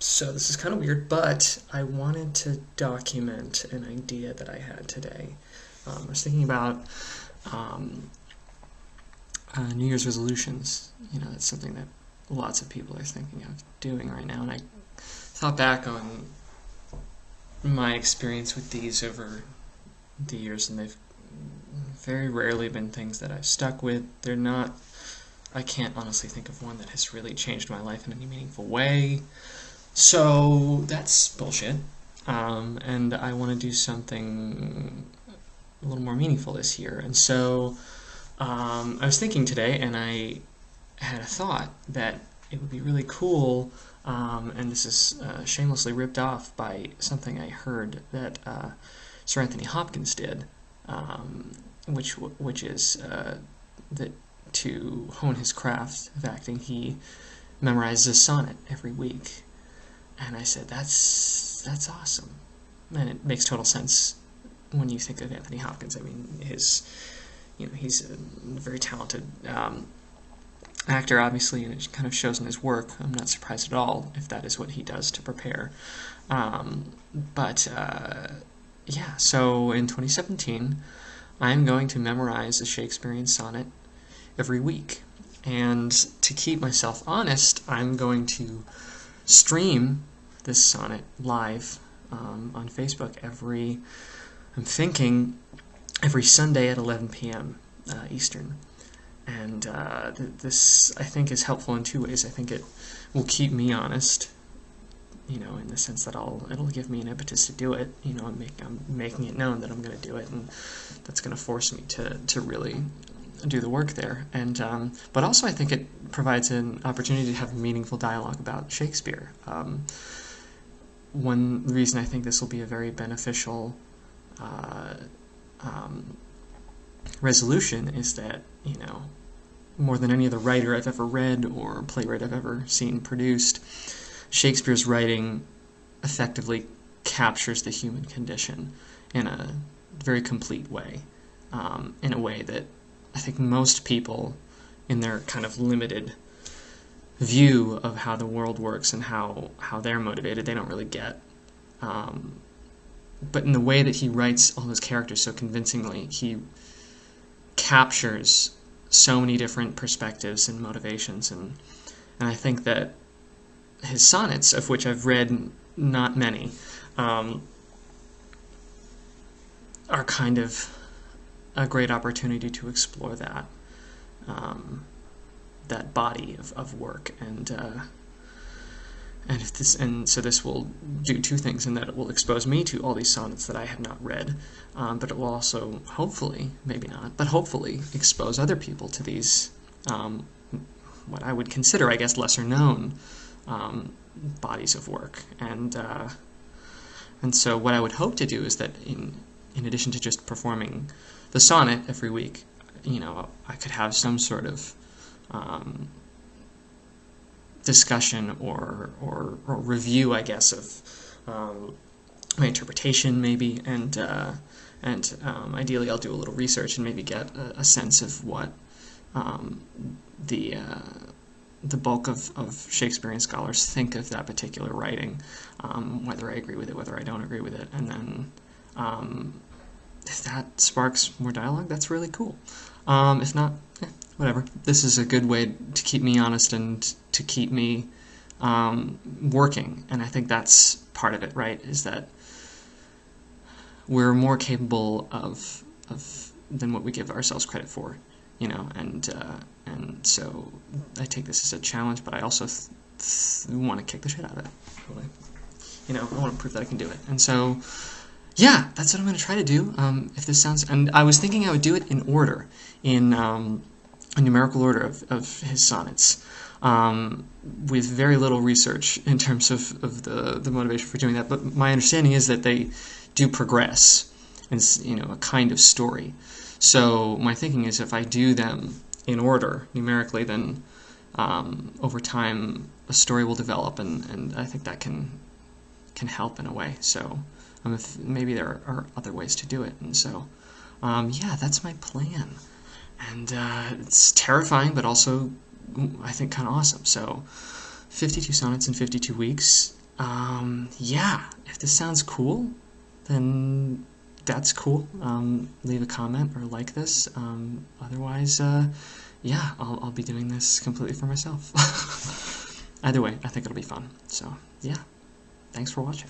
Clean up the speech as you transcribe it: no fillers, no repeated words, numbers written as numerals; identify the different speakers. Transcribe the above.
Speaker 1: So this is kind of weird, but I wanted to document an idea that I had today. I was thinking about um, New Year's resolutions. That's something that lots of people are thinking of doing right now, and I thought back on my experience with these over the years, and they've very rarely been things that I've stuck with. They're not. I can't honestly think of one that has really changed my life in any meaningful way. So that's bullshit. And I want to do something a little more meaningful this year. And so I was thinking today, and I had a thought that it would be really cool, and this is shamelessly ripped off by something I heard that Sir Anthony Hopkins did, which is that to hone his craft of acting, he memorizes a sonnet every week. And I said, that's awesome. And it makes total sense when you think of Anthony Hopkins. I mean, he's a very talented actor, obviously, and it kind of shows in his work. I'm not surprised at all if that is what he does to prepare. Yeah, so in 2017, I'm going to memorize a Shakespearean sonnet every week. And to keep myself honest, I'm going to stream this sonnet live on Facebook I'm thinking every Sunday at 11 p.m. Eastern. And this, I think, is helpful in two ways. I think it will keep me honest, in the sense that it'll give me an impetus to do it. I'm making it known that I'm going to do it, and that's going to force me to really do the work there. And but also I think it provides an opportunity to have meaningful dialogue about Shakespeare. One reason I think this will be a very beneficial resolution is that, more than any other writer I've ever read or playwright I've ever seen produced, Shakespeare's writing effectively captures the human condition in a very complete way, in a way that I think most people, in their kind of limited view of how the world works and how they're motivated, they don't really get. But in the way that he writes all those characters so convincingly, he captures so many different perspectives and motivations, and I think that his sonnets, of which I've read not many, are kind of a great opportunity to explore that that body of work, and so this will do two things, in that it will expose me to all these sonnets that I have not read, but it will also, hopefully, maybe not, but hopefully expose other people to these what I would consider, I guess, lesser known bodies of work. And so what I would hope to do is that in addition to just performing the sonnet every week, I could have some sort of discussion or review, I guess, of my interpretation, maybe, and ideally I'll do a little research and maybe get a sense of what the bulk of Shakespearean scholars think of that particular writing, whether I agree with it, whether I don't agree with it, and then if that sparks more dialogue, that's really cool. If not, whatever. This is a good way to keep me honest and to keep me working, and I think that's part of it, right? Is that we're more capable of than what we give ourselves credit for, and so I take this as a challenge, but I also want to kick the shit out of it. Really. I want to prove that I can do it, and so. Yeah, that's what I'm going to try to do. If this sounds, and I was thinking I would do it in order, in a numerical order of his sonnets, with very little research in terms of the motivation for doing that. But my understanding is that they do progress in a kind of story. So my thinking is, if I do them in order numerically, then over time a story will develop, and I think that can help in a way. So. If maybe there are other ways to do it, and so yeah, that's my plan, and it's terrifying, but also I think kind of awesome. So 52 sonnets in 52 weeks, Yeah, if this sounds cool, then that's cool. Leave a comment or like this. Otherwise, yeah, I'll be doing this completely for myself. Either way, I think it'll be fun. So, yeah, thanks for watching.